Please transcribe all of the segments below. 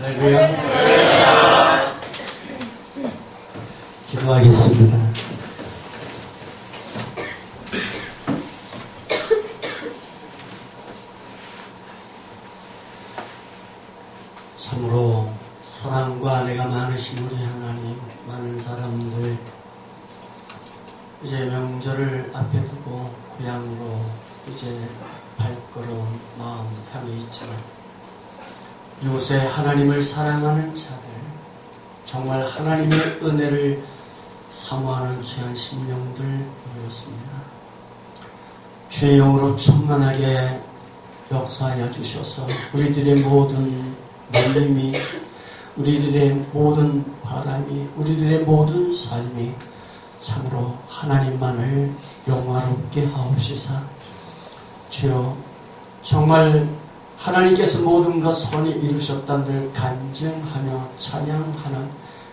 할렐루야. 기도하겠습니다. 참으로 사랑과 은혜가 많으신 우리 하나님, 많은 사람들 이제 명절을 앞에 두고 고향으로 이제 발걸음 마음 향해 있지만 이곳에 하나님을 사랑하는 자들, 정말 하나님의 은혜를 사모하는 귀한 심령들 모였습니다. 주의 영으로 충만하게 역사하여 주셔서 우리들의 모든 멀림이, 우리들의 모든 바람이, 우리들의 모든 삶이 참으로 하나님만을 영화롭게 하옵시사. 주여, 정말 하나님께서 모든 것 선히 이루셨다는 들 간증하며 찬양하는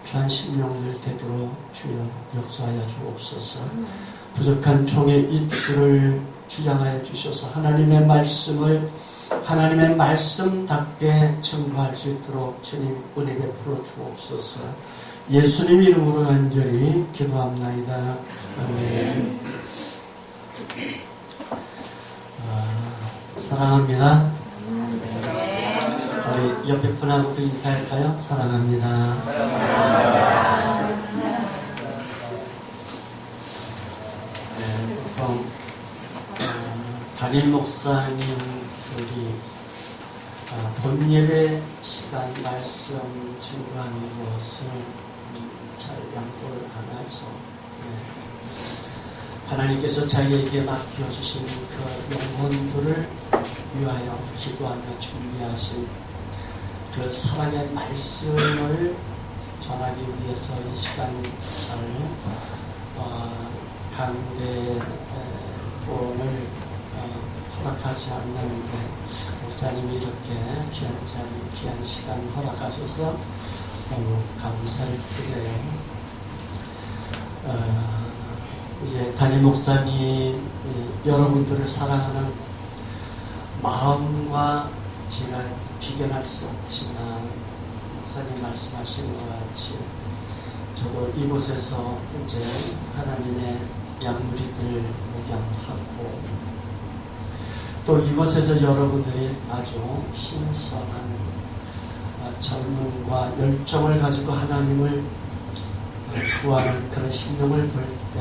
귀한 심령들 되도록 주여 역사하여 주옵소서. 부족한 종의 입술을 주장하여 주셔서 하나님의 말씀을 하나님의 말씀답게 증거할 수 있도록 주님 은혜 베풀어 주옵소서. 예수님 이름으로 간절히 기도합나이다. 아멘. 사랑합니다. 우리 옆에 분하고도 인사할까요? 사랑합니다. 네, 보통 담임 목사님들이 본 예배 시간 말씀 증거하는 것을 잘 양보를 안 하죠. 네. 하나님께서 자기에게 맡겨주신 그 영혼들을 위하여 기도하며 준비하신 그 사랑의 말씀을 전하기 위해서 이 시간 잘 강대 본을 허락하지 않는데 목사님이 이렇게 귀한 자리, 귀한 시간 허락하셔서 너무 감사를 드려요. 이제 담임 목사님 여러분들을 사랑하는 마음과 제가 비견할 수 없지만 목사님 말씀하신 것 같이 저도 이곳에서 이제 하나님의 양무리들 목양하고 또 이곳에서 여러분들이 아주 신선한 젊음과 열정을 가지고 하나님을 구하는 그런 심령을 볼 때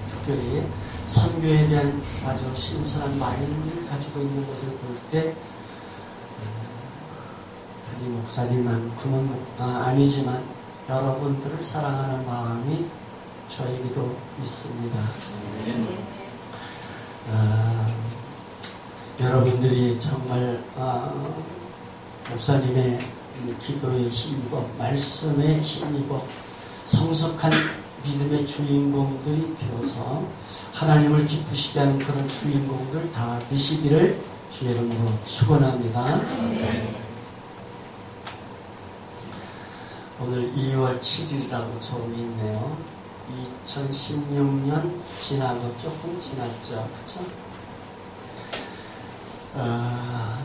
특별히 선교에 대한 아주 신선한 마인드를 가지고 있는 것을 볼 때 이 목사님만큼은 아니지만 여러분들을 사랑하는 마음이 저에게도 있습니다. 여러분들이 정말 목사님의 기도에 힘입어 말씀에 힘입어 성숙한 믿음의 주인공들이 되어서 하나님을 기쁘시게 하는 그런 주인공들 다 되시기를 주의 이름으로 축원합니다. 오늘 2월 7일이라고 적이 있네요. 2016년 지나고 조금 지났죠. 그쵸?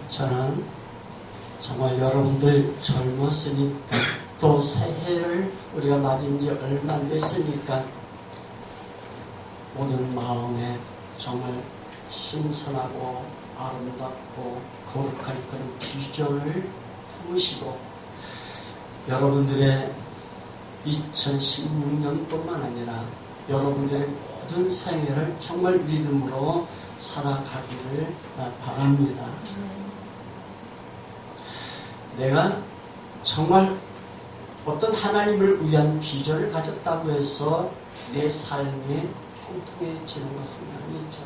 저는 정말 여러분들 젊었으니까 또 새해를 우리가 맞은 지 얼마 안 됐으니까 모든 마음에 정말 신선하고 아름답고 거룩한 그런 비전을 품으시고 여러분들의 2016년뿐만 아니라 여러분들의 모든 생애를 정말 믿음으로 살아가기를 바랍니다. 내가 정말 어떤 하나님을 위한 비전을 가졌다고 해서 내 삶이 통통해지는 것은 아니죠.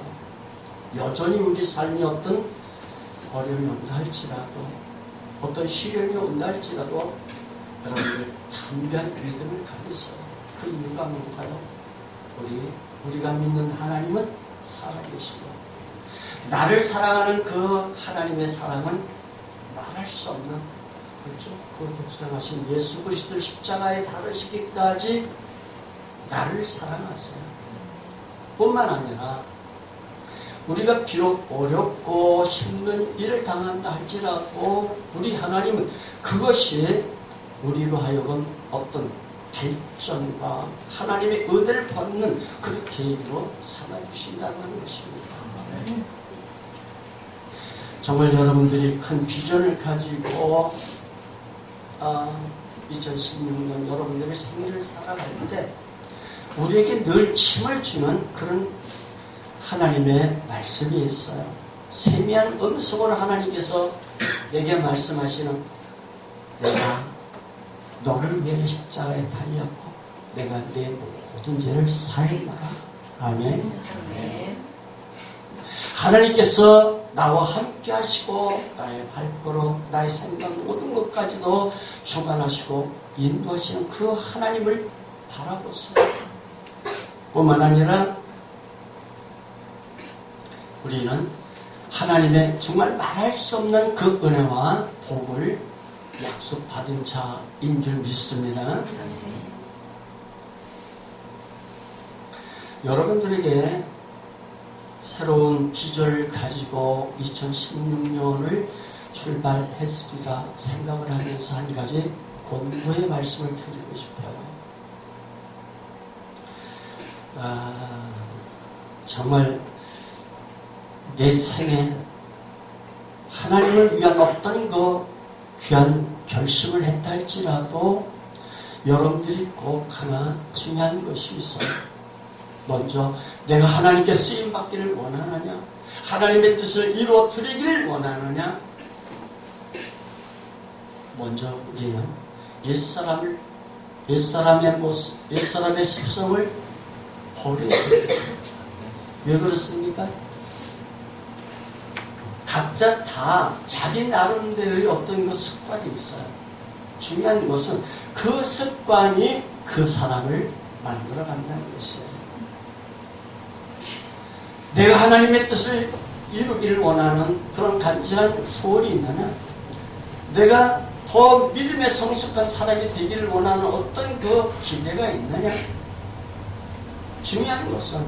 여전히 우리 삶이 어떤 어려움이 온다 할지라도 어떤 시련이 온다 할지라도 여러분들 담대한 믿음을 가지세요. 그 이유가 뭔가요? 우리가 믿는 하나님은 살아계시고 나를 사랑하는 그 하나님의 사랑은 말할 수 없는 그렇죠? 그 독생하신 예수 그리스도를 십자가에 달으시기까지 나를 사랑하세요. 뿐만 아니라 우리가 비록 어렵고 힘든 일을 당한다 할지라도 우리 하나님은 그것이 우리로 하여금 어떤 발전과 하나님의 은혜를 받는 그런 계기로 삼아주신다는 것입니다. 정말 여러분들이 큰 비전을 가지고 2016년 여러분들의 생일을 살아갈 때 우리에게 늘 힘을 주는 그런 하나님의 말씀이 있어요. 세미한 음성으로 하나님께서 내게 말씀하시는, 내가 너를 위해 십자가에 달렸고 내가 내 모든 죄를 사했노라. 아멘. 하나님께서 나와 함께 하시고 나의 발걸음, 나의 생각 모든 것까지도 주관하시고 인도하시는 그 하나님을 바라보세요. 뿐만 아니라 우리는 하나님의 정말 말할 수 없는 그 은혜와 복을 약속받은 자인 줄 믿습니다. 여러분들에게 새로운 비전을 가지고 2016년을 출발했으리라 생각을 하면서 한 가지 권고의 말씀을 드리고 싶어요. 정말 내 생에 하나님을 위한 어떤 그 귀한 결심을 했다 할지라도 여러분들이 꼭 하나 중요한 것이 있어요. 먼저 내가 하나님께 쓰임받기를 원하느냐, 하나님의 뜻을 이루어드리기를 원하느냐. 먼저 우리는 옛사람의 모습, 옛사람의 습성을 버려야 됩니다. 왜 그렇습니까? 각자 다 자기 나름대로의 어떤 그 습관이 있어요. 중요한 것은 그 습관이 그 사람을 만들어 간다는 것이에요. 내가 하나님의 뜻을 이루기를 원하는 그런 간절한 소원이 있느냐, 내가 더 믿음의 성숙한 사람이 되기를 원하는 어떤 그 기대가 있느냐. 중요한 것은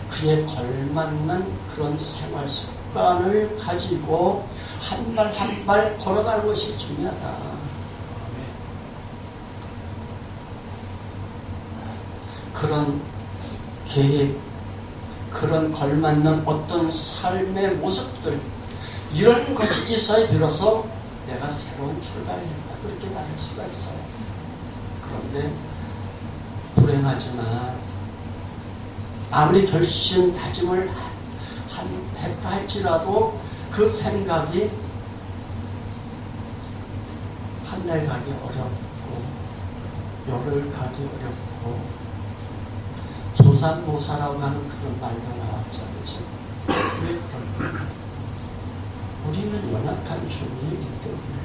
그에 걸맞는 그런 생활 습관을 가지고 한 발 한 발 걸어가는 것이 중요하다. 그런 계획, 그런 걸맞는 어떤 삶의 모습들, 이런 것이 있어야 비로소 내가 새로운 출발을 했다, 그렇게 말할 수가 있어요. 그런데 불행하지만 아무리 결심 다짐을 했다 할지라도 그 생각이 한 달 가기 어렵고 열흘 가기 어렵고 조산모사라고 하는 그런 말도 나왔잖아요. 왜 그럴까? 우리는 연약한 존재이기 때문에.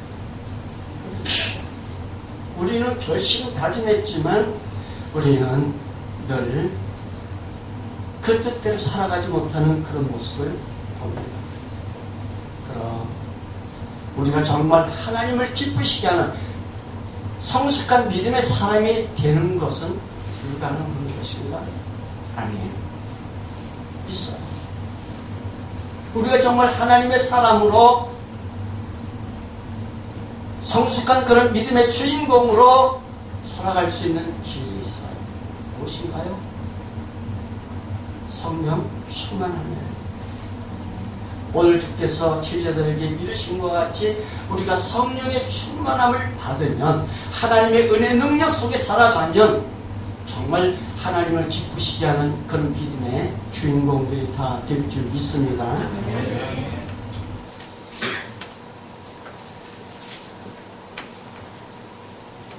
우리는 결심 다짐했지만 우리는 늘 그 뜻대로 살아가지 못하는 그런 모습을 봅니다. 그럼 우리가 정말 하나님을 기쁘시게 하는 성숙한 믿음의 사람이 되는 것은 불가능한 것인가? 아니에요. 있어요. 우리가 정말 하나님의 사람으로 성숙한 그런 믿음의 주인공으로 살아갈 수 있는 길이 있어요. 무엇인가요? 성령 충만함이에요. 오늘 주께서 제자들에게 이르신 것 같이 우리가 성령의 충만함을 받으면, 하나님의 은혜 능력 속에 살아가면 정말 하나님을 기쁘시게 하는 그런 믿음의 주인공들이 다 될 줄 믿습니다.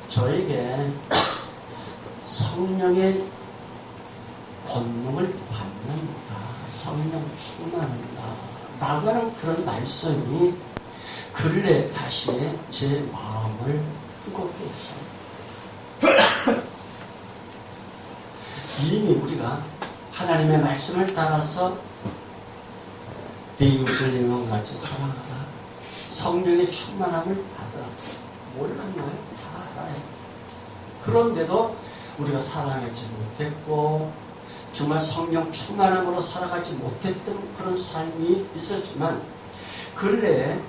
저에게 성령의 권능을 받는다, 성령 충만한다 라고 하는 그런 말씀이 근래 다시 제 마음을 뜨겁게 했어요. 이미 우리가 하나님의 말씀을 따라서 네 이웃을 이웃과 같이 사랑하라, 성령의 충만함을 받으라, 몰랐나요? 다 알아요. 그런데도 우리가 사랑하지 못했고 정말 성령 충만함으로 살아가지 못했던 그런 삶이 있었지만, 근래에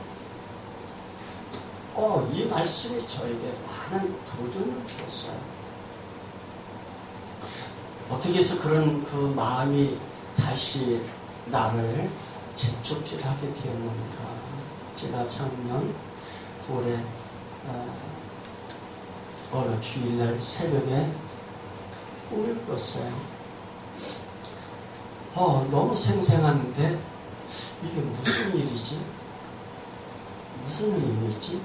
이 말씀이 저에게 많은 도전을 주었어요. 어떻게 해서 그런 그 마음이 다시 나를 재촉질하게 되었는가. 제가 작년 9월에 어느 주일날 새벽에 꿈을 꿨어요. 너무 생생한데 이게 무슨 일이지? 무슨 의미지?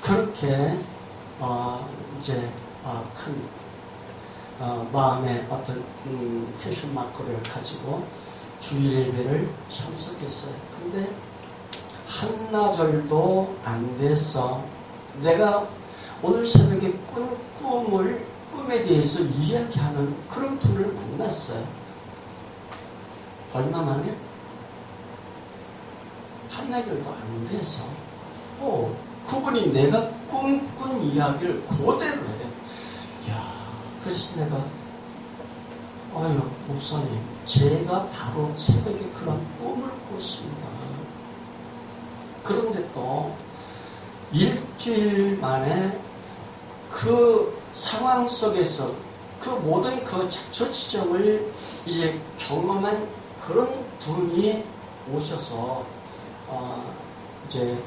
그렇게 이제 큰 마음의 어떤 패션 마크를 가지고 주일 예배를 참석했어요. 근데 한나절도 안 돼서 내가 오늘 새벽에 꾼 꿈에 대해서 이야기하는 그런 분을 만났어요. 얼마 만에? 한나절도 안 돼서 그분이 내가 꿈꾼 이야기를 그대로 해요. 그래서 내가 목사님, 제가 바로 새벽에 그런 꿈을 꿨습니다. 그런데 또 일주일 만에 그 상황 속에서 그 모든 그 작초 지점을 이제 경험한 그런 분이 오셔서 이제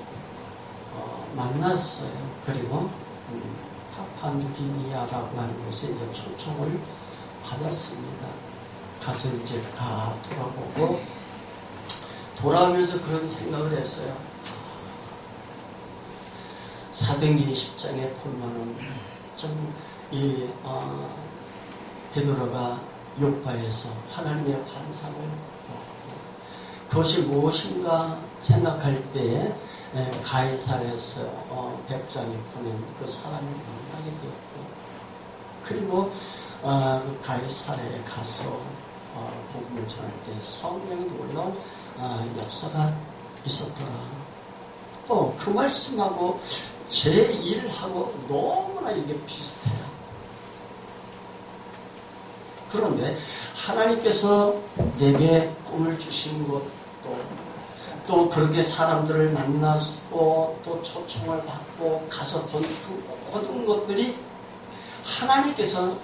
만났어요. 그리고 파푸아뉴기니아라고 하는 곳에 이제 초청을 받았습니다. 가서 이제 다 돌아보고 돌아오면서 그런 생각을 했어요. 사도행전 10장에 보면은 이 베드로가 요파에서 하나님의 환상을 보았고 그것이 무엇인가 생각할 때에 가이사랴에서 백장이 보낸 그 사람을 만나게 되었고 그리고 그 가이사랴에 가서 복음을 전할 때 성령이 놀라운 역사가 있었더라. 또 그 말씀하고 제 일하고 너무나 이게 비슷해요. 그런데 하나님께서 내게 꿈을 주신 것도 또 그렇게 사람들을 만나고 또 초청을 받고 가서 본 그 모든 것들이 하나님께서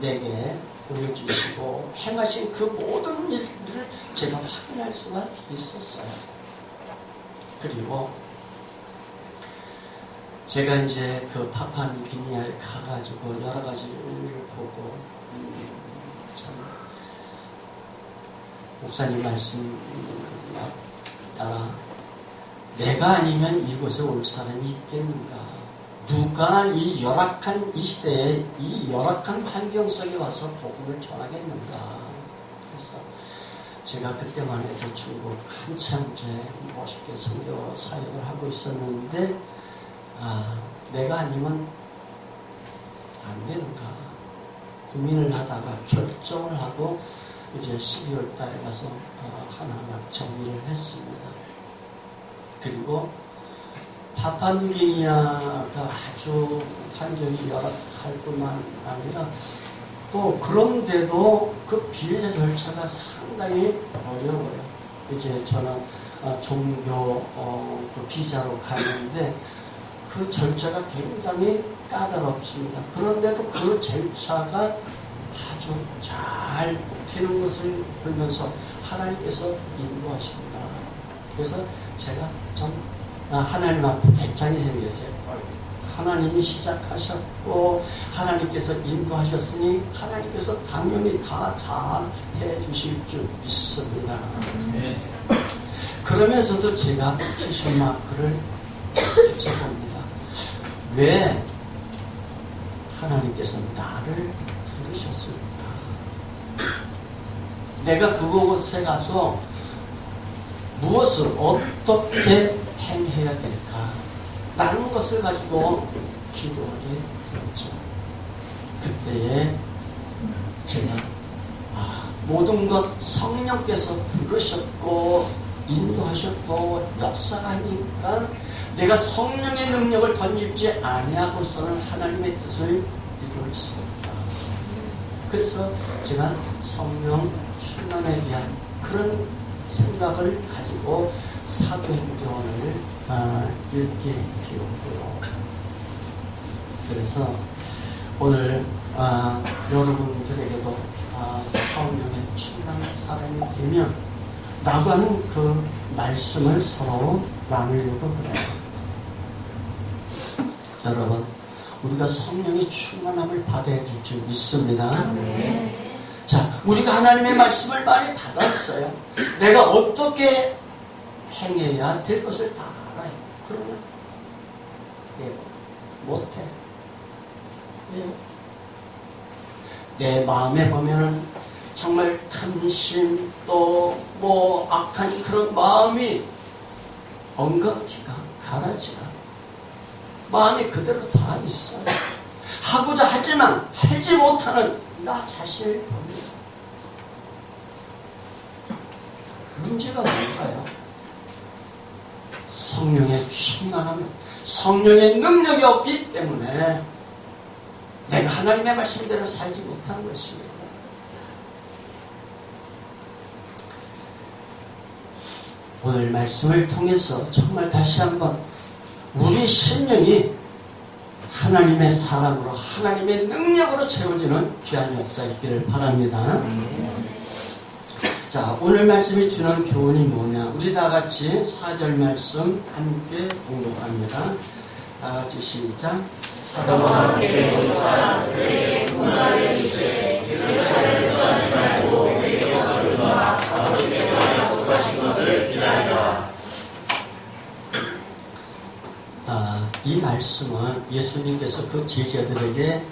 내게 보여주시고 행하신 그 모든 일들을 제가 확인할 수가 있었어요. 그리고 제가 이제 그 파푸아뉴기니아에 가가지고 여러 가지를 보고 참 목사님 말씀 따라 내가 아니면 이곳에 올 사람이 있겠는가? 누가 이 열악한 이 시대에 이 열악한 환경 속에 와서 복음을 전하겠는가? 그래서 제가 그때만 해도 중국 한참 이제 멋있게 선교 사역을 하고 있었는데 내가 아니면 안 되는가? 고민을 하다가 결정을 하고 이제 12월 달에 가서 하나하나 정리를 했습니다. 그리고 파푸아뉴기니아가 아주 환경이 열악할 뿐만 아니라 또 그런데도 그 비자 절차가 상당히 어려워요. 이제 저는 종교 그 비자로 가는데 그 절차가 굉장히 까다롭습니다. 그런데도 그 절차가 아주 잘 되는 것을 보면서 하나님께서 인도하십니다. 그래서 제가 좀 하나님 앞에 배짱이 생겼어요. 하나님이 시작하셨고 하나님께서 인도하셨으니 하나님께서 당연히 다 잘 해주실 줄 믿습니다. 그러면서도 제가 패션 마크를 붙여봅니다. 왜 하나님께서 나를 부르셨을까? 내가 그곳에 가서 무엇을 어떻게 행해야 될까? 라는 것을 가지고 기도하게 되었죠. 그때에 제가 모든 것 성령께서 부르셨고 인도하셨고 역사하니까 내가 성령의 능력을 던질지 아니하고서는 하나님의 뜻을 이룰 수 없다. 그래서 제가 성령 충만에 대한 그런 생각을 가지고 사도행전을 읽게 되었고요. 그래서 오늘 여러분들에게도 성령의 충만한 사람이 되면 라고 하는 그 말씀을 서로 나누려고 그래요. 여러분, 우리가 성령의 충만함을 받아야 될 줄 믿습니다. 네. 자, 우리가 하나님의 말씀을 많이 받았어요. 내가 어떻게 행해야 될 것을 다 알아요. 그러면 못해. 내 마음에 보면은 정말 탐심 또 악한 그런 마음이 엉겁지가 가라지가 마음이 그대로 다 있어요. 하고자 하지만 하지 못하는 나 자신을 봅니다. 문제가 뭘까요? 성령의 충만함, 성령의 능력이 없기 때문에 내가 하나님의 말씀대로 살지 못하는 것입니다. 오늘 말씀을 통해서 정말 다시 한번 우리 심령이 하나님의 사랑으로 하나님의 능력으로 채워지는 귀한 역사 있기를 바랍니다. 자, 오늘 말씀이 주는 교훈이 뭐냐? 우리 다 같이 4절 말씀 함께 공독합니다. 다 같이 시작. 사도와 함께 모이사 그에게 공부하여 이르시되 예루살렘에 가지 말고 에베소서로가 아버지께서 약속하신 것을 기다리라. 이 말씀은 예수님께서 그 제자들에게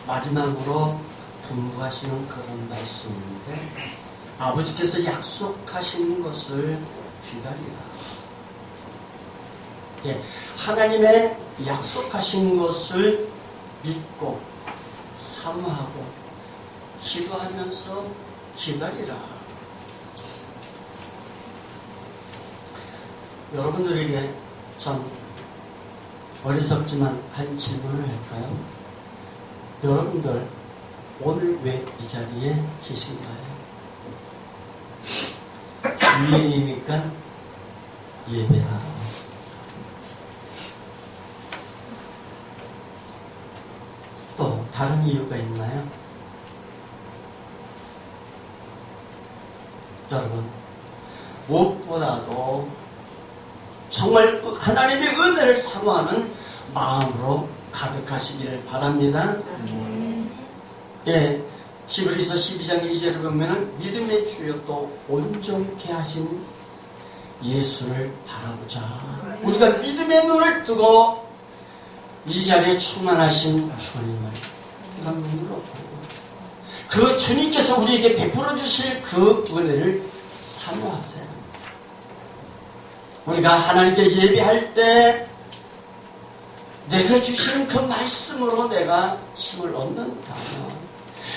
마지막으로 분부하시는 그런 말씀인데, 아버지께서 약속하신 것을 기다리라. 하나님의 약속하신 것을 믿고 사모하고 기도하면서 기다리라. 여러분들에게 참 어리석지만 한 질문을 할까요? 여러분들 오늘 왜 이 자리에 계신가요? 주일이니까 예배하러. 또 다른 이유가 있나요? 여러분, 무엇보다도 정말 하나님의 은혜를 사모하는 마음으로 가득하시기를 바랍니다. 히브리서 12장 2절을 보면은 믿음의 주여 또 온전케 하신 예수를 바라보자. 우리가 믿음의 눈을 뜨고 이 자리에 충만하신 주님을 눈으로 보고 그 주님께서 우리에게 베풀어 주실 그 은혜를 사모하세요. 우리가 하나님께 예배할 때 내가 주신 그 말씀으로 내가 힘을 얻는다면,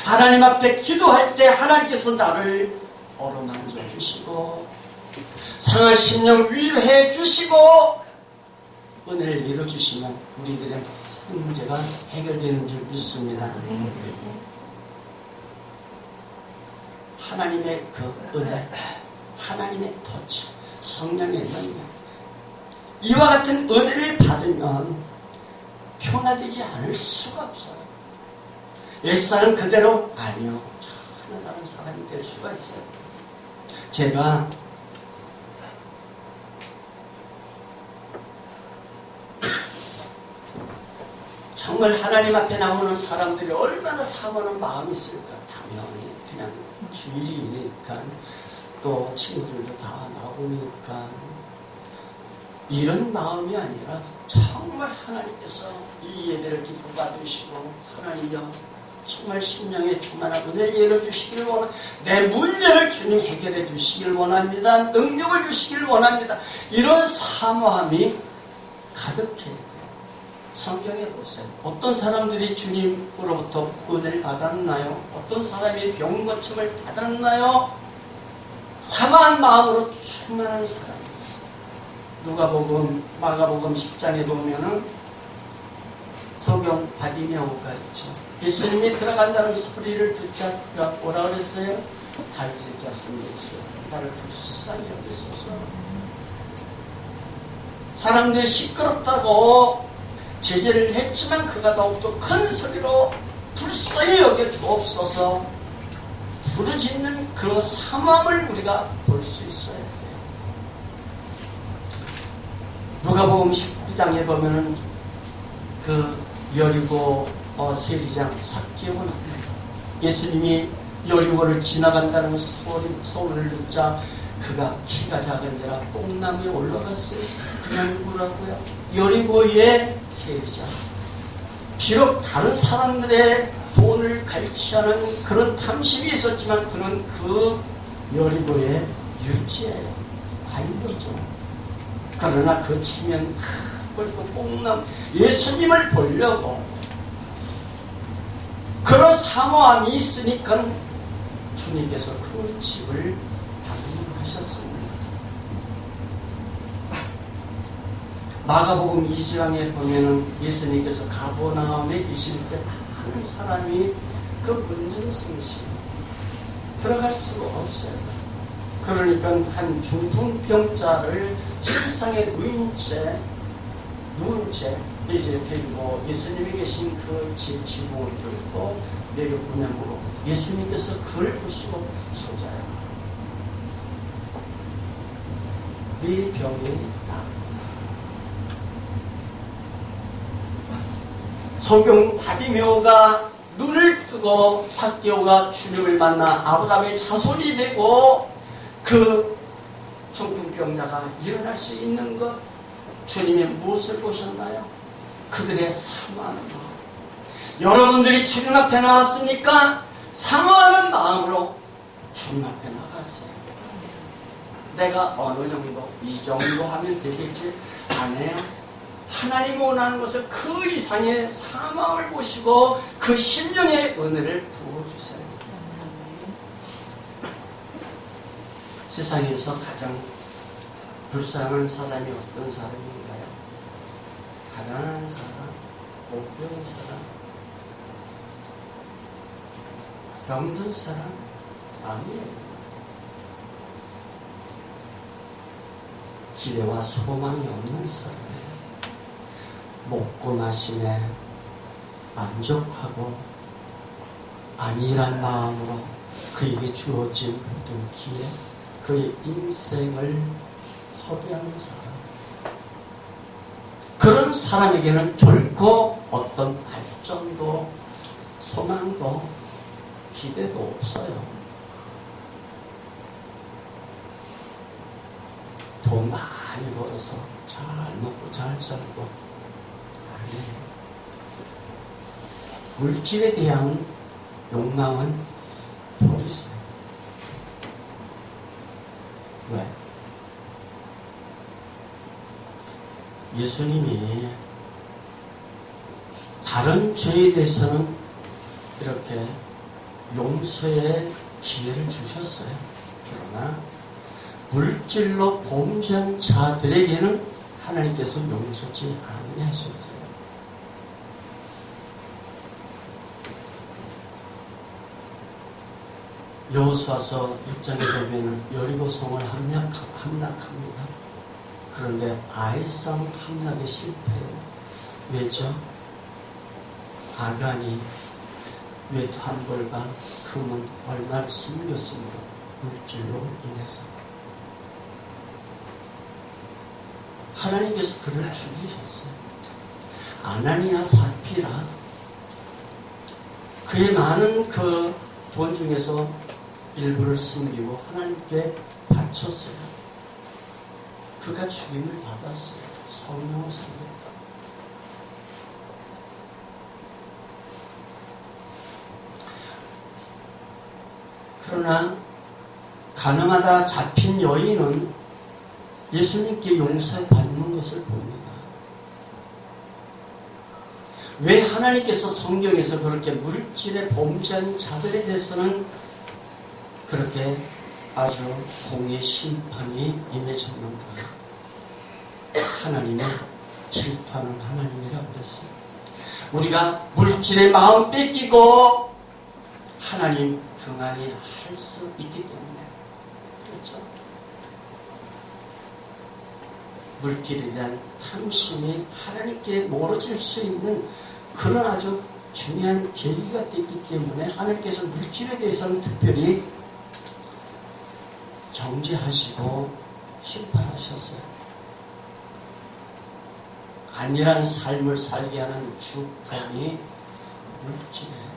하나님 앞에 기도할 때 하나님께서 나를 어루만져 주시고 상한 심령 위로해 주시고 은혜를 이루어주시면 우리들의 모든 문제가 해결되는 줄 믿습니다. 하나님의 그 은혜, 하나님의 터치, 성령의 능력, 이와 같은 은혜를 받으면 변화되지 않을 수가 없어요. 옛사람 그대로 아니요, 전혀 다른 사람이 될 수가 있어요. 제가 정말 하나님 앞에 나오는 사람들이 얼마나 사모하는 마음이 있을까. 당연히 그냥 주일이니까 또 친구들도 다 나오니까 이런 마음이 아니라 정말 하나님께서 이 예배를 기뻐 받으시고 하나님여 정말 심령에 충만한 은혜를 열어주시길 원합니다. 내 문제를 주님 해결해 주시길 원합니다. 능력을 주시길 원합니다. 이런 사모함이 가득해요. 성경에 보세요. 어떤 사람들이 주님으로부터 은혜를 받았나요? 어떤 사람이 병 고침을 받았나요? 사모한 마음으로 충만한 사람. 누가복음, 마가복음 10장에 보면은 소경 바디메오가 있죠. 예수님이 들어간다는 소리를 듣자 뭐라 그랬어요? 다윗의 자손 예수, 나를 불쌍히 여기소서. 사람들이 시끄럽다고 제재를 했지만 그가 더욱더 큰 소리로 불쌍히 여겨 주옵소서 부르짖는 그 사모함을 우리가 볼 수 있어야 돼요. 누가복음 19장에 보면은 그 여리고 세리장 삭개오가 나옵니다. 예수님이 여리고를 지나간다는 소리를 듣자 그가 키가 작은데라 뽕나무에 올라갔어요. 그냥 누구라고요? 여리고의 세리장. 비록 다른 사람들의 돈을 갈취하는 그런 탐심이 있었지만 그는 그 여리고의 유지예요. 관료죠. 그러나 그 체면 그리고 뽕나무 예수님을 보려고 그런 사모함이 있으니까 주님께서 그 집을 방문하셨습니다. 마가복음 2장에 보면은 예수님께서 가버나움에 계실 때 많은 사람이 그 문전성시 들어갈 수가 없어요. 그러니까 한 중풍병자를 침상에 누운 채 이제 데리고 예수님이 계신 그 집 지붕을 뚫고 내려보내므로 예수님께서 그를 보시고 소자야 네 병이 나았다. 소경 바디메오가 눈을 뜨고 삭개오가 주님을 만나 아브라함의 자손이 되고 그 중풍병자가 일어날 수 있는 것 주님이 무엇을 보셨나요? 그들의 사모하는 마음. 여러분들이 주님 앞에 나왔으니까 사모하는 마음으로 주님 앞에 나갔어요. 내가 어느 정도 이 정도 하면 되겠지? 아니에요. 하나님 원하는 것을 그 이상의 사망을 보시고 그 심령의 은혜를 부어주세요. 세상에서 가장 불쌍한 사람이 어떤 사람인가요? 가난한 사람, 못 배운 사람, 병든 사람 아니에요. 기대와 소망이 없는 사람. 먹고 마심에 만족하고 안일한 마음으로 그에게 주어진 모든 기회, 그의 인생을 허비하는 사람. 그런 사람에게는 결코 어떤 발전도 소망도 기대도 없어요. 돈 많이 벌어서 잘 먹고 잘 살고 물질에 대한 욕망은 버리세요. 왜? 예수님이 다른 죄에 대해서는 이렇게 용서의 기회를 주셨어요. 그러나 물질로 범죄한 자들에게는 하나님께서 용서치 아니하셨어요. 여호수아서 6장에 보면 여리고성을 함락합니다. 그런데 아이성 함락에 실패해요. 왜죠? 아간이 외투한벌과 금은 얼마를 숨겼습니다. 물질로 인해서. 하나님께서 그를 죽이셨어요. 아나니아 사피라 그의 많은 그 돈 중에서 일부를 숨기고 하나님께 바쳤어요. 그가 죽임을 받았어요. 성령을 섬겼다. 그러나 가늠하다 잡힌 여인은 예수님께 용서받는 것을 봅니다. 왜 하나님께서 성경에서 그렇게 물질에 범죄한 자들에 대해서는 그렇게 아주 공의 심판이 임해졌는가? 하나님은 질투하는 하나님이라고 그랬어요. 우리가 물질의 마음 뺏기고 하나님 등한히 할 수 있기 때문에 그렇죠? 물길에 대한 탐심이 하나님께 멀어질 수 있는 그런 아주 중요한 계기가 되기 때문에 하나님께서 물질에 대해서는 특별히 정죄하시고 심판하셨어요. 안일한 삶을 살게 하는 주범이 물질이에요.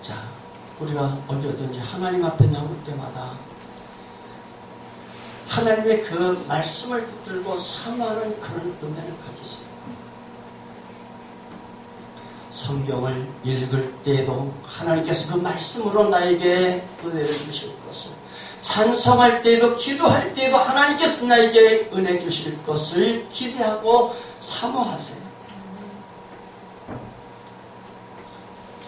자, 우리가 언제든지 하나님 앞에 나올 때마다 하나님의 그 말씀을 붙들고 사모하는 그런 은혜를 가지세요. 성경을 읽을 때에도 하나님께서 그 말씀으로 나에게 은혜를 주실 것을, 찬송할 때에도 기도할 때에도 하나님께서 나에게 은혜 주실 것을 기대하고 사모하세요.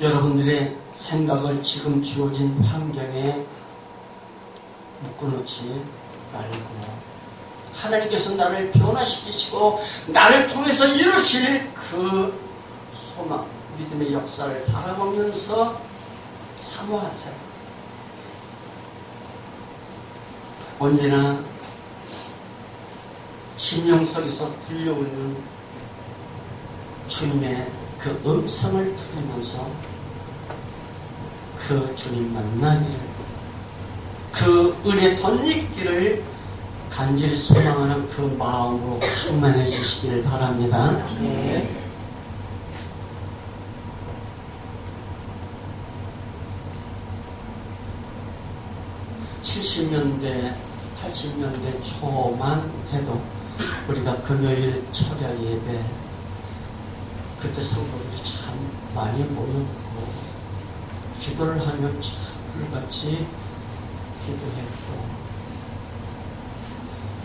여러분들의 생각을 지금 주어진 환경에 묶어놓지 말고 하나님께서 나를 변화시키시고 나를 통해서 이루실 그 소망, 믿음의 역사를 바라보면서 사모하세요. 언제나 심령 속에서 들려오는 주님의 그 음성을 들으면서 그 주님 만나기를, 그 은혜 덧입기를 간절히 소망하는 그 마음으로 충만해지시기를 바랍니다. 네. 70년대, 80년대 초만 해도 우리가 금요일 철야 예배, 그때 성도들이 참 많이 모였고 기도를 하면 참 불같이 기도했고,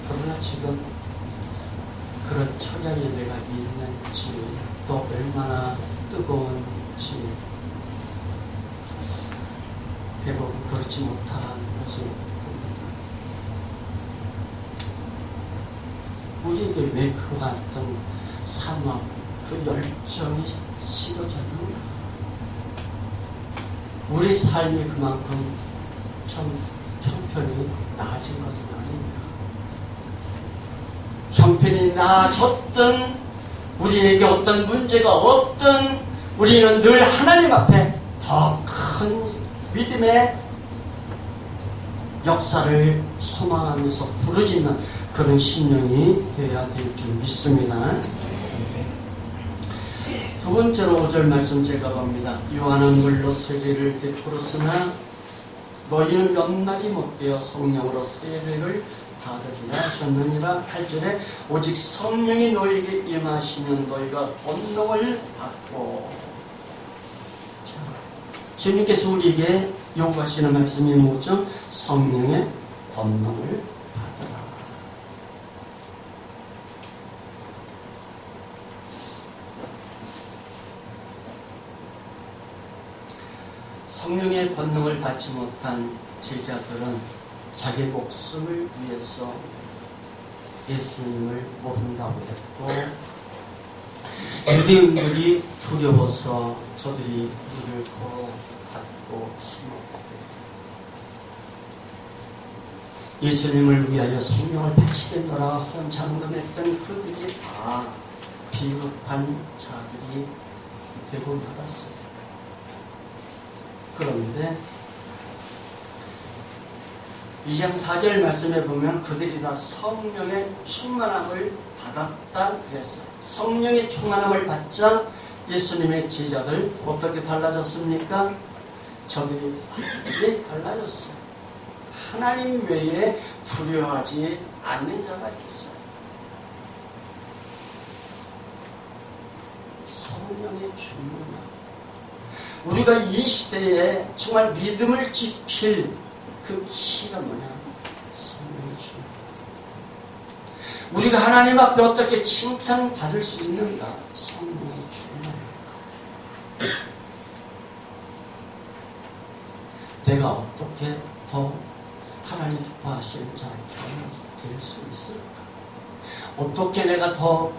그러나 지금 그런 철야 예배가 있는지 또 얼마나 뜨거운지 대부분 그렇지 못한 것을 봅니다. 우리에게 왜 그 같은 사막, 그 열정이 식어졌는가? 우리 삶이 그만큼 좀 형편이 나아진 것은 아닌가? 형편이 나아졌든 우리에게 어떤 문제가 없든 우리는 늘 하나님 앞에 더 큰 믿음의 역사를 소망하면서 부르짖는 그런 심령이 되어야 될 줄 믿습니다. 두 번째로 5절 말씀 제가 봅니다. 요한은 물로 세례를 베풀었으나 너희는 몇 날이 못되어 성령으로 세례를 받으리라 하셨느니라. 8절에 오직 성령이 너희에게 임하시면 너희가 권능을 받고. 주님께서 우리에게 요구하시는 말씀이 뭐죠? 성령의 권능을 받으라. 성령의 권능을 받지 못한 제자들은 자기 목숨을 위해서 예수님을 모른다고 했고, 유대인들이 두려워서 저들이 물을 걸어 닫고 숨었고, 예수님을 위하여 생명을 바치겠노라 헌장담했던 그들이 다 비겁한 자들이 되고 말았어요. 그런데 2장 4절 말씀에 보면 그들이 다 성령의 충만함을 받았다 그랬어요. 성령의 충만함을 받자 예수님의 제자들 어떻게 달라졌습니까? 저들이 완전히 달라졌어요. 하나님 외에 두려워하지 않는 자가 있어요. 성령의 충만함. 우리가 이 시대에 정말 믿음을 지킬 그 키가 뭐냐? 성령의 충만함. 우리가 하나님 앞에 어떻게 칭찬받을 수 있는가? 성령의 충만함. 내가 어떻게 더 하나님 기뻐하시는 자가 될 수 있을까? 어떻게 내가 더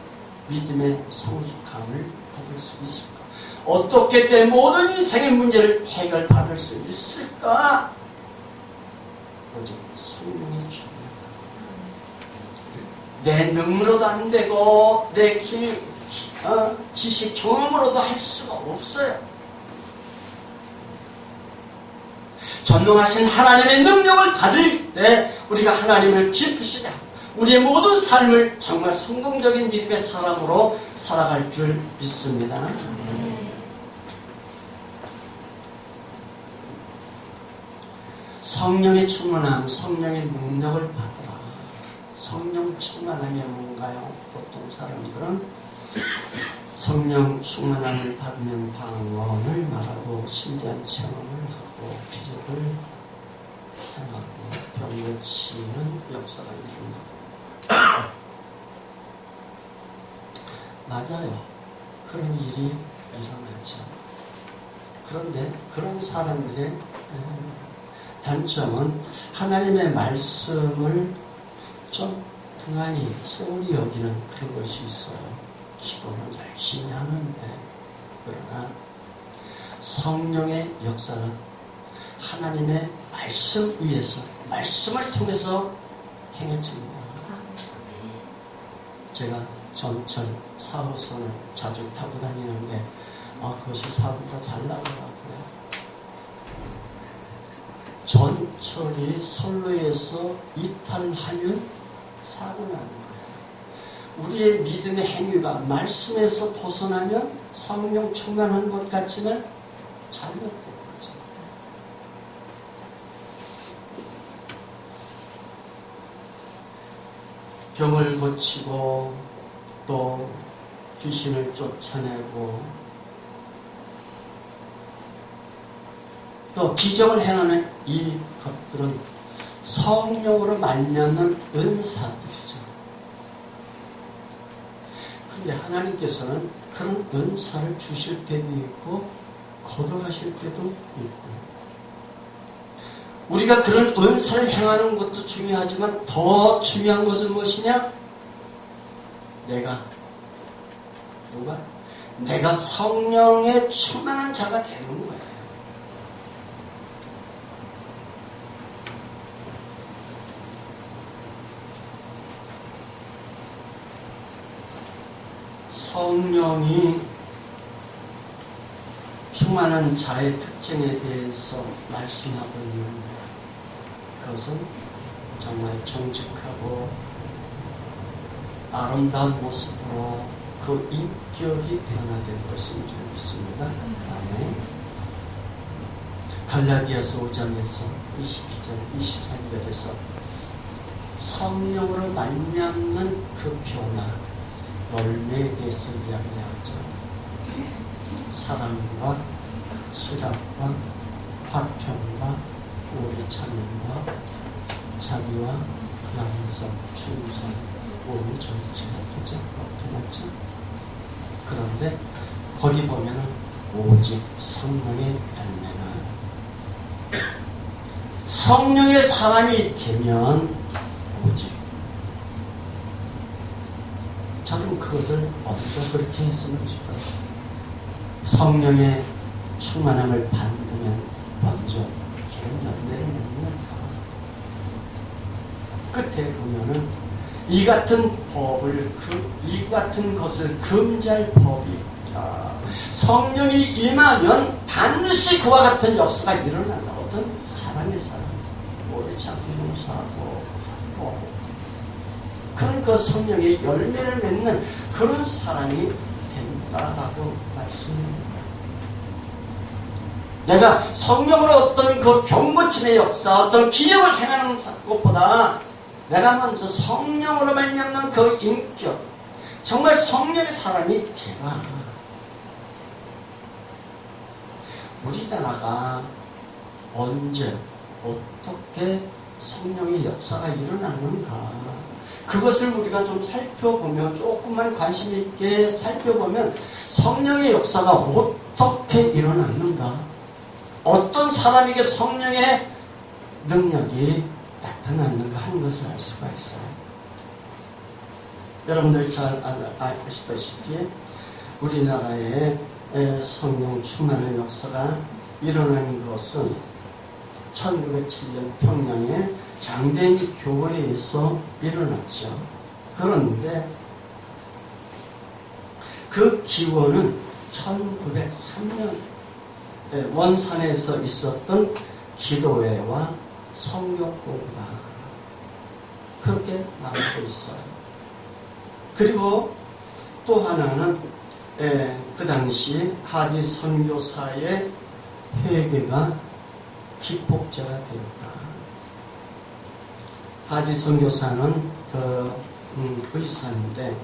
믿음의 성숙함을 받을 수 있을까? 어떻게 내 모든 인생의 문제를 해결받을 수 있을까? 오직 성령의 충만. 내 능으로도 안 되고 내 지식 경험으로도 할 수가 없어요. 전능하신 하나님의 능력을 받을 때 우리가 하나님을 기쁘시게 하고 우리의 모든 삶을 정말 성공적인 믿음의 사람으로 살아갈 줄 믿습니다. 성령의 충만함, 성령의 능력을 받으라. 성령 충만함이 뭔가요? 보통 사람들은 성령 충만함을 받으면 방언을 말하고 신비한 체험을 하고 기적을 행하고 병 고치는 역사가 일어나고 맞아요. 그런 일이 일어나죠. 그런데 그런 사람들의 단점은 하나님의 말씀을 좀 등한히 소홀히 여기는 그런 것이 있어요. 기도를 열심히 하는데 그러나 성령의 역사는 하나님의 말씀 위에서 말씀을 통해서 행해집니다. 제가 전철 4호선을 자주 타고 다니는데 그것이 사고가 잘 나더라고요. 전철이 선로에서 이탈하면 사고 나는 거예요. 우리의 믿음의 행위가 말씀에서 벗어나면 성령 충만한 것 같지만 잘못된 거죠. 병을 고치고 또 귀신을 쫓아내고 또 기적을 행하는 이 것들은 성령으로 말미암는 은사들이죠. 그런데 하나님께서는 그런 은사를 주실 때도 있고 거둬가실 때도 있고 우리가 그런 은사를 행하는 것도 중요하지만 더 중요한 것은 무엇이냐? 내가 성령의 충만한 자가 되는 거예요. 성령이 충만한 자의 특징에 대해서 말씀하고 있는데 그것은 정말 정직하고 아름다운 모습으로 그 인격이 변화될 것인 줄 믿습니다. 아멘. 갈라디아서 5장에서 22절, 23절에서 성령으로 말미암는 그 변화 열매에 대해서 이야기하죠. 사랑과 실학과 화평과 오래 참음과 자비와 양성, 충성, 오래 절제가 되죠. 맞죠? 그런데 거기 보면은 오직 성령의 열매는 성령의 사람이 되면 오직 저는 그것을 먼저 그렇게 했으면 싶어요. 성령의 충만함을 받으면 먼저 열매를 맺는 끝에 보면은 이 같은 것을 금지할 법이 있다. 성령이 임하면 반드시 그와 같은 역사가 일어난다. 어떤 사랑의 사람, 오래 참고 용서하고 그런 그 성령의 열매를 맺는 그런 사람이 된다라고 말씀합니다. 내가 성령으로 어떤 그 병고침의 역사, 어떤 기적을 행하는 것보다 내가 먼저 성령으로 말미암는 그 인격, 정말 성령의 사람이 되라. 우리나라가 언제 어떻게 성령의 역사가 일어나는가, 그것을 우리가 좀 살펴보면, 조금만 관심 있게 살펴보면 성령의 역사가 어떻게 일어났는가, 어떤 사람에게 성령의 능력이 나타났는가 하는 것을 알 수가 있어요. 여러분들 잘 아시다시피 우리나라에 성령 충만한 역사가 일어난 것은 1907년 평양의 장대인 교회에서 일어났죠. 그런데 그 기원은 1903년 원산에서 있었던 기도회와 성경공부가 그렇게 나오고 있어요. 그리고 또 하나는 그 당시 하디 선교사의 회개가 기폭제가 되었다. 하디 선교사는 의사인데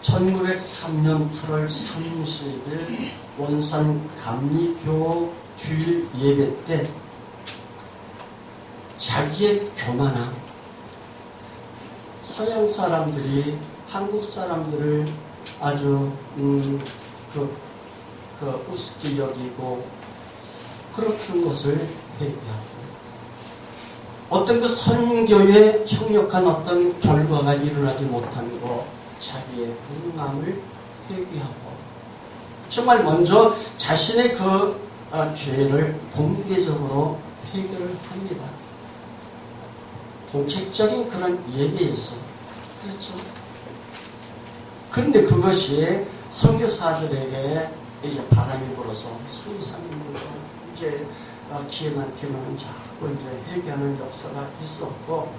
1903년 8월 30일 원산 감리교 주일 예배 때 자기의 교만함, 서양 사람들이 한국 사람들을 아주 우습게 여기고 그렇던 것을 회개하고 어떤 그 선교에 협력한 어떤 결과가 일어나지 못한 것 자기의 불만을 회개하고 정말 먼저 자신의 그 죄를 공개적으로 회개를 합니다. 공식적인 그런 예배에서 그렇죠. 그런데 그것이 선교사들에게 이제 바람이 불어서 선교사님들도 이제 기회만큼은 자꾸 이제 회개하는 역사가 있었고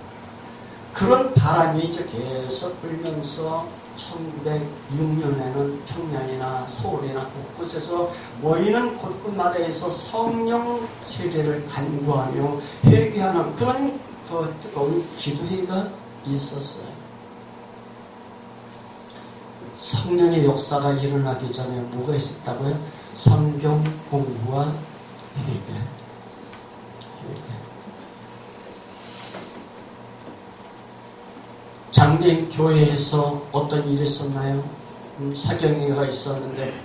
그런 바람이 이제 계속 불면서 1906년에는 평양이나 서울이나 곳곳에서 모이는 곳곳마다에서 성령 세례를 간구하며 회개하는 그런 뜨거운 기도회가 있었어요. 성령의 역사가 일어나기 전에 뭐가 있었다고요? 성경 공부와 회개. 장대인 교회에서 어떤 일이 있었나요? 사경회가 있었는데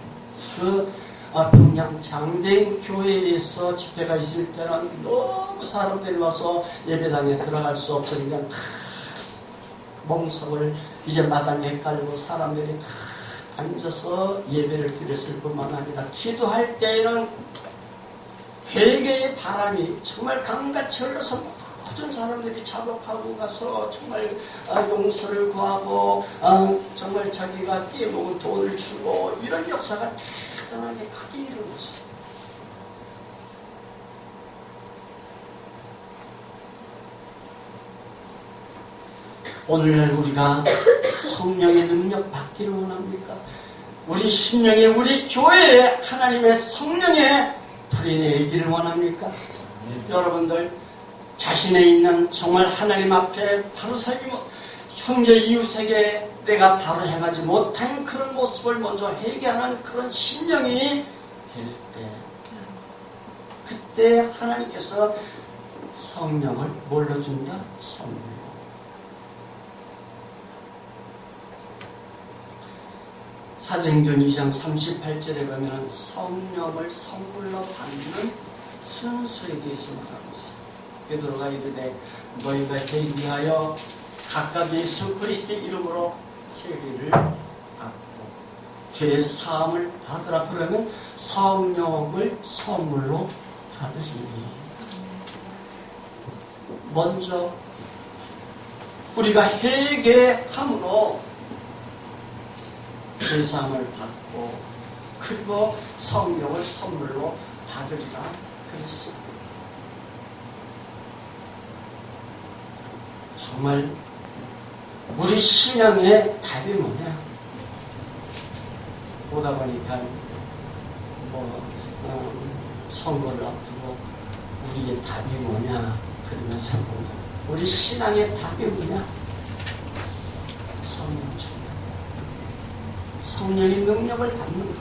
평양 장대인 교회에서 집회가 있을 때는 너무 사람들이 와서 예배당에 들어갈 수 없으니까 멍석을 이제 마당에 깔고 사람들이 다 앉아서 예배를 드렸을 뿐만 아니라 기도할 때에는 회개의 바람이 정말 강같이 흘러서 모든 사람들이 자복하고 가서 정말 용서를 구하고 정말 자기가 떼먹은 돈을 주고 이런 역사가 대단하게 크게 일어났어요. 오늘날 우리가 성령의 능력 받기를 원합니까? 우리 심령에 우리 교회에 하나님의 성령의 불이 내리기를 원합니까? 여러분들 자신에 있는 정말 하나님 앞에 바로 살기 형제 이웃에게 내가 바로 행하지 못한 그런 모습을 먼저 회개하는 그런 심령이 될 때 그때 하나님께서 성령을 뭘로 준다? 선물로. 사도행전 2장 38절에 보면 성령을 선물로 받는 순수에 대해서 말하고 있어요. 베드로가 이르되 너희가 회개하여 각각 예수 그리스도의 이름으로 세례를 받고 죄의 사함을 받으라. 그러면 성령을 선물로 받으시니 먼저 우리가 회개함으로 죄사함을 받고 그리고 성령을 선물로 받으리라 그랬어요. 정말 우리 신앙의 답이 뭐냐? 보다 보니까 선거를 앞두고 우리의 답이 뭐냐? 그러면서 보면 우리 신앙의 답이 뭐냐? 성령 충만. 성령의 능력을 받는 것.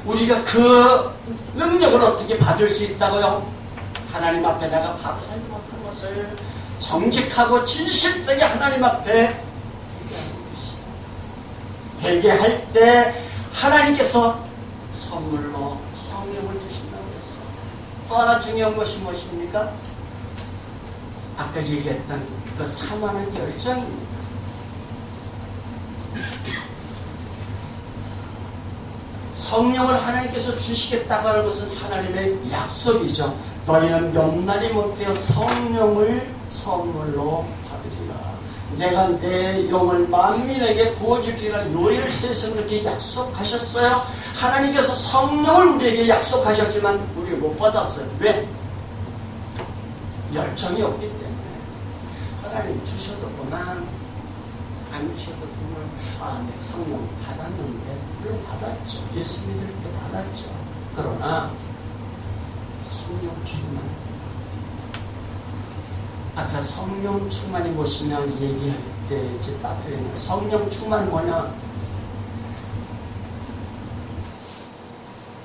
우리가 그 능력을 어떻게 받을 수 있다고요? 하나님 앞에 내가 바로 살지 못한 것을 정직하고 진실되게 하나님 앞에 회개할 때 하나님께서 선물로 성령을 주신다고 했어. 또 하나 중요한 것이 무엇입니까? 아까 얘기했던 그 사모하는 열정입니다. 성령을 하나님께서 주시겠다고 하는 것은 하나님의 약속이죠. 너희는 몇 날이 못되어 성령을 선물로 받으리라. 내가 내 영을 만민에게 부어주리라. 요엘 서에서 그렇게 약속하셨어요. 하나님께서 성령을 우리에게 약속하셨지만 우리가 못 받았어요. 왜? 열정이 없기 때문에. 하나님 주셔도 그만, 안 주셔도 그만. 네, 성령 받았는데, 물론 받았죠. 예수 믿을 때 받았죠. 그러나 성령 충만. 아까 성령 충만이 무엇이냐 얘기할 때 제 빠뜨리는 성령 충만은 뭐냐?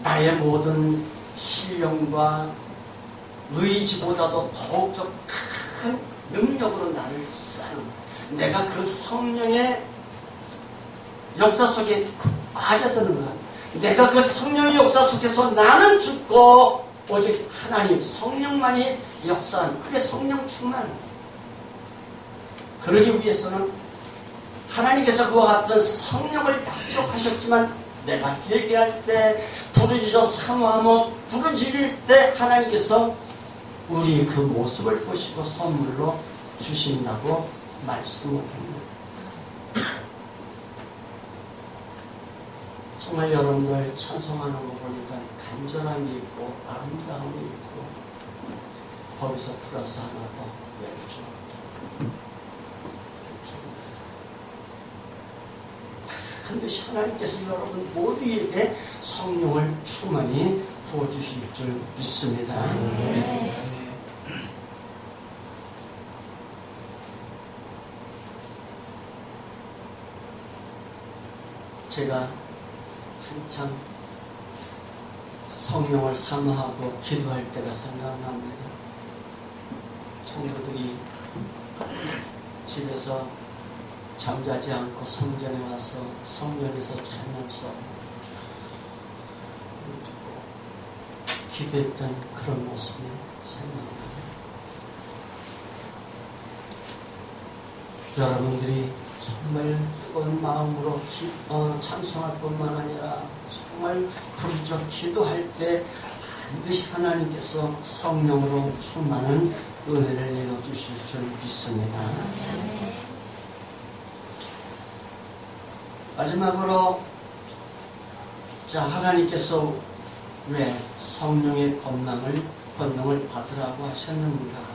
나의 모든 신령과 의지보다도 더욱더 큰 능력으로 나를 쌓는, 내가 그 성령의 역사 속에 빠져드는 것. 내가 그 성령의 역사 속에서 나는 죽고 오직 하나님 성령만이 역사하는, 그게 성령 충만. 그러기 위해서는 하나님께서 그와 같은 성령을 약속하셨지만 내가 회개할 때, 부르짖어 사모하며 부르짖을 때 하나님께서 우리 그 모습을 보시고 선물로 주신다고 말씀을 합니다. 정말 여러분들 찬송하는 거 보니까 간절함이 있고 아름다움이 있고 거기서 플러스 하나 더 외우죠. 반드시 하나님께서 여러분 모두에게 성령을 충만히 부어주실 줄 믿습니다. 제가 한참 성령을 사모하고 기도할 때가 생각납니다. 성도들이 집에서 잠자지 않고 성전에 와서 성전에서 자면서 기도했던 그런 모습이 생각납니다. 여러분들이 정말 뜨거운 마음으로 찬송할 뿐만 아니라 정말 부르짖어 기도할 때 반드시 하나님께서 성령으로 충만한 은혜를 내려주실 줄 믿습니다. 마지막으로 하나님께서 왜 성령의 권능을 받으라고 하셨는가?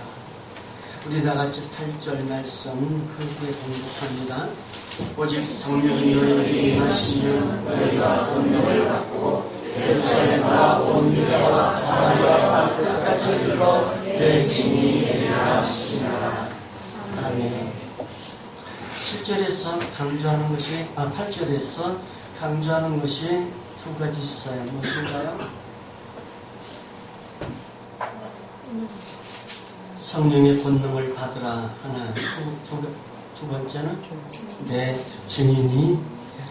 우리 다같이 8절 말씀 크게 공독합니다. 오직 성령이 너희에게 임하시면 너희가 권능을 받고 예루살렘과 온 유다와 사마리아 땅 끝까지 이르러 내 증인이 되리라 하시니라. 아멘. 7절에서 강조하는 것이 8절에서 강조하는 것이 두 가지 있어요. 무엇인가요? 성령의 권능을 받으라 하나, 두 번째는 내 증인이 되라.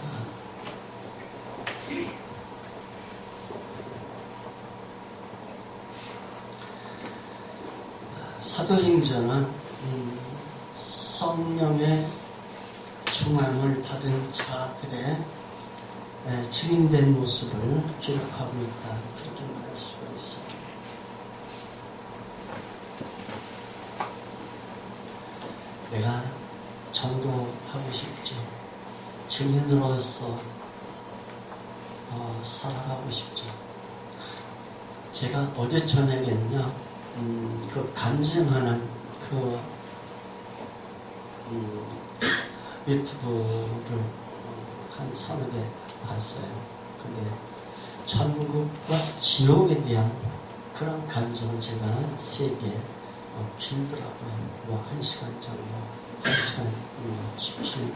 사도행전은 성령의 충만을 받은 자들의 증인된 모습을 기록하고 있다, 그렇게 말할 수가 있습니다. 내가 전도하고 싶죠. 증인으로서 살아가고 싶죠. 제가 어제 저녁에는요, 그 간증하는 유튜브를 한 서너 개 봤어요. 근데 천국과 지옥에 대한 그런 간증은 제가 3개 길더라고요. 1시간 정도, 1시간 17분,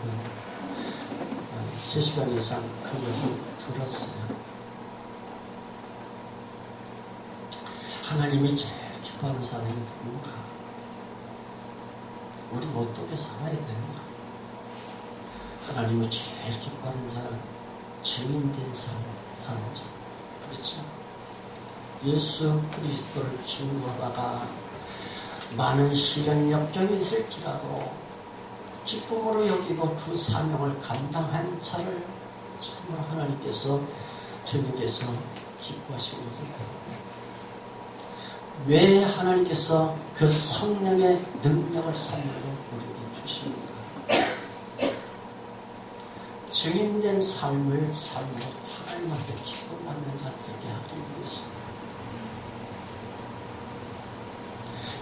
3시간 이상 그걸 들었어요. 하나님이 제일 기뻐하는 사람이 누군가? 우리 어떻게 살아야 되는가? 하나님이 제일 기뻐하는 사람, 증인된 사람이죠. 그렇죠? 예수 그리스도를 증거하다가 많은 시련 역경이 있을지라도 기쁨으로 여기고 그 사명을 감당한 자를 참으로 하나님께서 주님께서 기뻐하신 것입니다. 왜 하나님께서 그 성령의 능력을 삶으로 우리에게 주십니까? 증인된 삶을 삶으로 하나님 앞에 기쁨받는 자 되게 하기 위해서.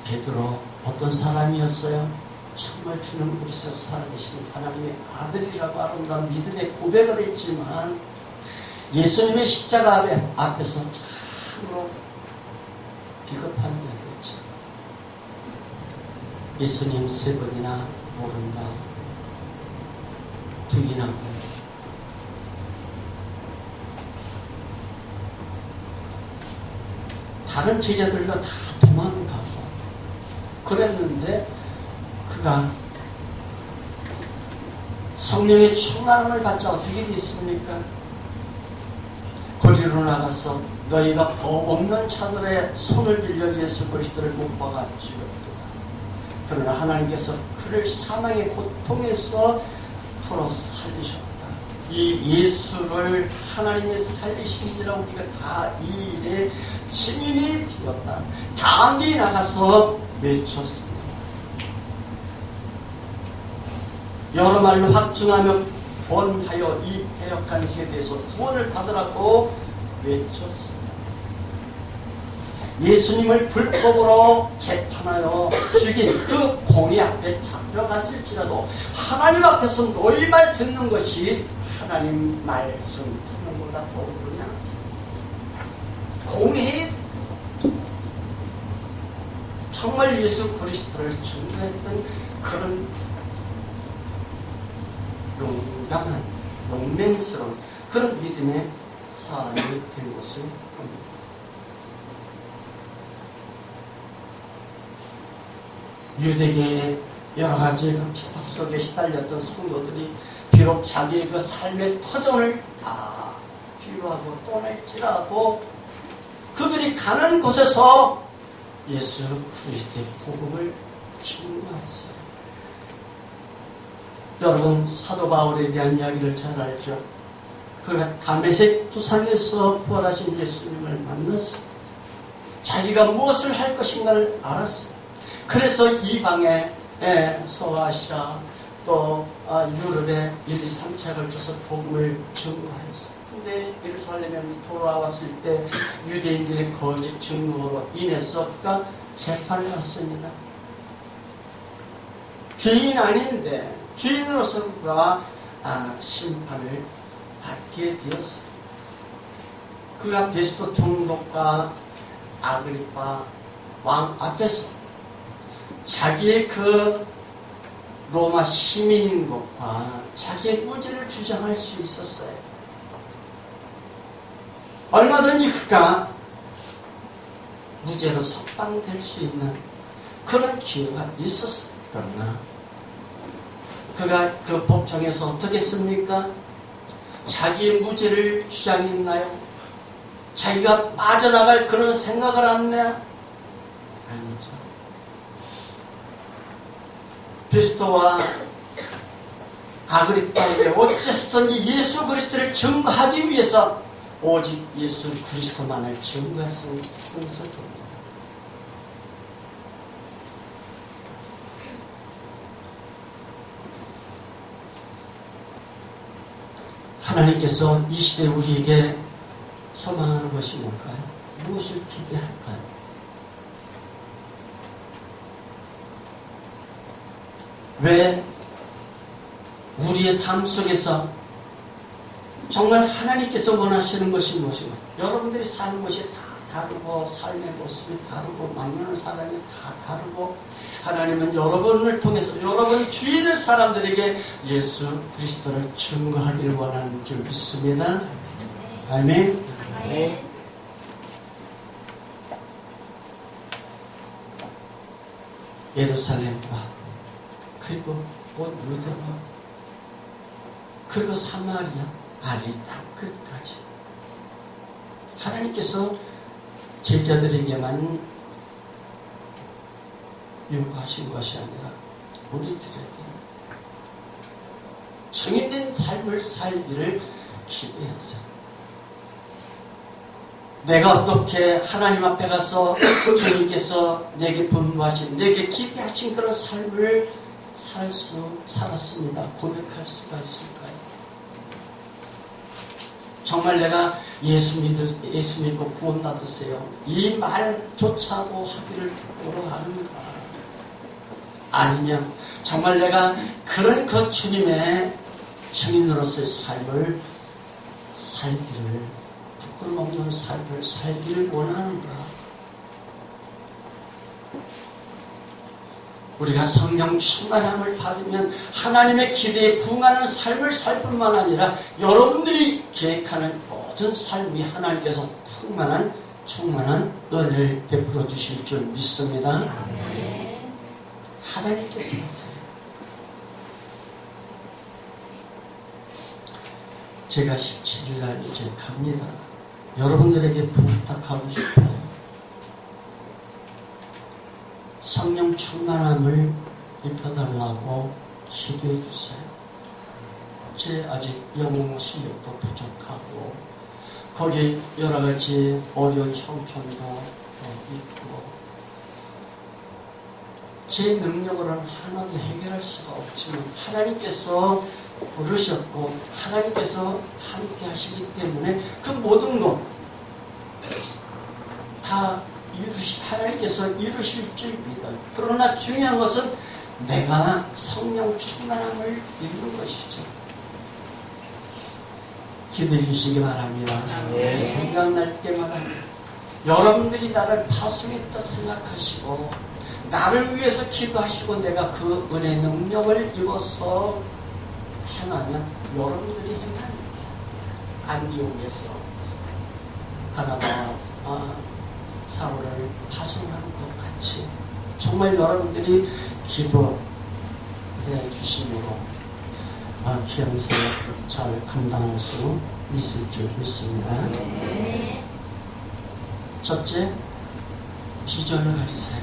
베드로 어떤 사람이었어요? 정말 주는 그리스도 살아계신 하나님의 아들이라고 아름다운 믿음의 고백을 했지만 예수님의 십자가 앞에서 참으로 비겁한 자였죠. 예수님 3번이나 모른다. 부인하고 다른 제자들도 다 도망가고 그랬는데 그가 성령의 충만함을 받자 어떻게 됐습니까? 거리로 나가서 너희가 법 없는 자들의 손을 빌려 예수 그리스도를 못 박아 죽였도다. 그러나 하나님께서 그를 사망의 고통에서 풀어 살리셨다. 이 예수를 하나님의 살리신지라 우리가 다 이 일에 증인이 되었다. 다음에 나가서 외쳤습니다. 여러 말로 확증하며 구원하여 이 패역한 세대에서 구원을 받으라고 외쳤습니다. 예수님을 불법으로 재판하여 죽인 그 공의 앞에 잡혀갔을지라도 하나님 앞에서 너희 말 듣는 것이 하나님 말씀 듣는 것보다 더 그러냐? 공의 정말 예수 그리스도를 증거했던 그런 용감한 용맹스러운 그런 믿음의 사람이 된 것을 봅니다. 유대계의 여러 가지 그 핍박 속에 시달렸던 성도들이 비록 자기의 그 삶의 터전을 다 뒤로하고 떠날지라도 그들이 가는 곳에서 예수 그리스도의 복음을 증거했어요. 여러분 사도 바울에 대한 이야기를 잘 알죠. 그가 다메섹 도상에서 부활하신 예수님을 만났어요. 자기가 무엇을 할 것인가를 알았어요. 그래서 이방에 서아시아 또 유럽에 1, 2, 3차에 걸쳐서 복음을 증거하였어요. 근데 예루살렘에 돌아왔을 때 유대인들의 거짓 증거로 인해서 그가 재판을 받습니다. 죄인 아닌데 죄인으로서 그가 심판을 받게 되었어요. 그가 베스토 총독과 아그리파 왕 앞에서 자기의 그 로마 시민인 것과 자기의 무죄를 주장할 수 있었어요. 얼마든지 그가 무죄로 석방될 수 있는 그런 기회가 있었어요. 그러나 그가 그 법정에서 어떻게 했습니까? 자기의 무죄를 주장했나요? 자기가 빠져나갈 그런 생각을 안 했나요? 아니죠. 베스토와 아그리파에게 어째서든지 예수 그리스도를 증거하기 위해서 오직 예수 그리스도만을 증거했으면서 봅니다. 하나님께서 이 시대 우리에게 소망하는 것이 뭘까요? 무엇을 기대할까요? 왜 우리의 삶 속에서 정말 하나님께서 원하시는 것이 무엇인가? 여러분들이 사는 것이 다 다르고 삶의 모습이 다르고 만나는 사람이 다 다르고 하나님은 여러분을 통해서 여러분 주위의 사람들에게 예수 그리스도를 증거하기를 원하는 줄 믿습니다. 아멘. 네. 예루살렘과 그리고 온 유대와 그리고 사마리아 아니 땅 끝까지 하나님께서 제자들에게만 요구하신 것이 아니라 우리들에게 증인된 삶을 살기를 기대하세요. 내가 어떻게 하나님 앞에 가서 주님께서 내게 분부하신, 내게 기대하신 그런 삶을 살았습니다. 고백할 수가 있을까요? 정말 내가 예수 믿고 구원 받으세요, 이 말조차도 하기를 부끄러워 하는가? 아니면 정말 내가 그런 그 주님의 증인으로서의 삶을 살기를, 부끄럼 없는 삶을 살기를 원하는가? 우리가 성령 충만함을 받으면 하나님의 기대에 부응하는 삶을 살 뿐만 아니라 여러분들이 계획하는 모든 삶이 하나님께서 충만한 은혜를 베풀어 주실 줄 믿습니다. 하나님께서 하세요. 제가 17일날 이제 갑니다. 여러분들에게 부탁하고 싶어요. 성령 충만함을 입혀달라고 기도해 주세요. 제 아직 영어 실력도 부족하고 거기에 여러 가지 어려운 형편도 있고 제 능력으로는 하나도 해결할 수가 없지만 하나님께서 부르셨고 하나님께서 함께 하시기 때문에 그 모든 것 다 하나님께서 이루실 줄 믿어요. 그러나 중요한 것은 내가 성령 충만함을 입는 것이죠. 기도해 주시기 바랍니다. 생각날 때마다 여러분들이 나를 파송했다 생각하시고 나를 위해서 기도하시고 내가 그 은혜 능력을 입어서 행하면 여러분들이 행하는 안디옥에서 바나바와 사울을 파송하는 것 같이 정말 여러분들이 기도해 주심으로 기영사를 잘 감당할 수 있을 줄 믿습니다. 첫째, 비전을 가지세요.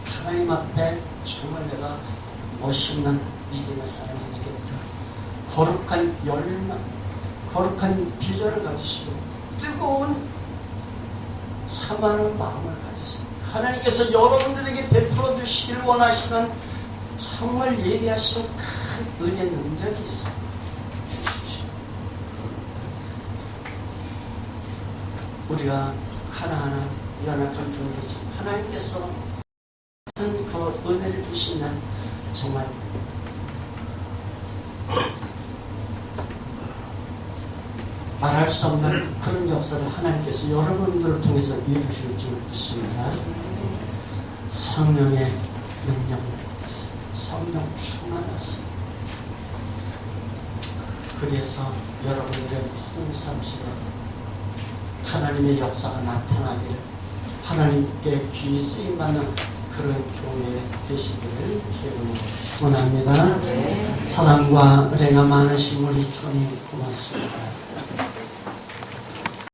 하나님 앞에 정말 내가 멋있는 믿음의 사람이 되겠다. 거룩한 열망, 거룩한 비전을 가지시고 뜨거운 사모하는 마음을 가지세요. 하나님께서 여러분들에게 베풀어 주시기를 원하시는 정말 예비하신 큰 은혜 능력이 있어 주십시오. 우리가 하나하나 연약한 존재지 하나님께서 그 은혜를 주시는 정말 말할 수 없는 그런 역사를 하나님께서 여러분들을 통해서 이루실 줄 믿습니다. 성령의 능력을 받으세요. 성령 충만하세요. 그래서 여러분들의 모든 삶 속에 하나님의 역사가 나타나길, 하나님께 귀히 쓰임받는 그런 교회 되시기를 주님으로 축원합니다. 사랑과 은혜가 많으신 우리 주님 고맙습니다.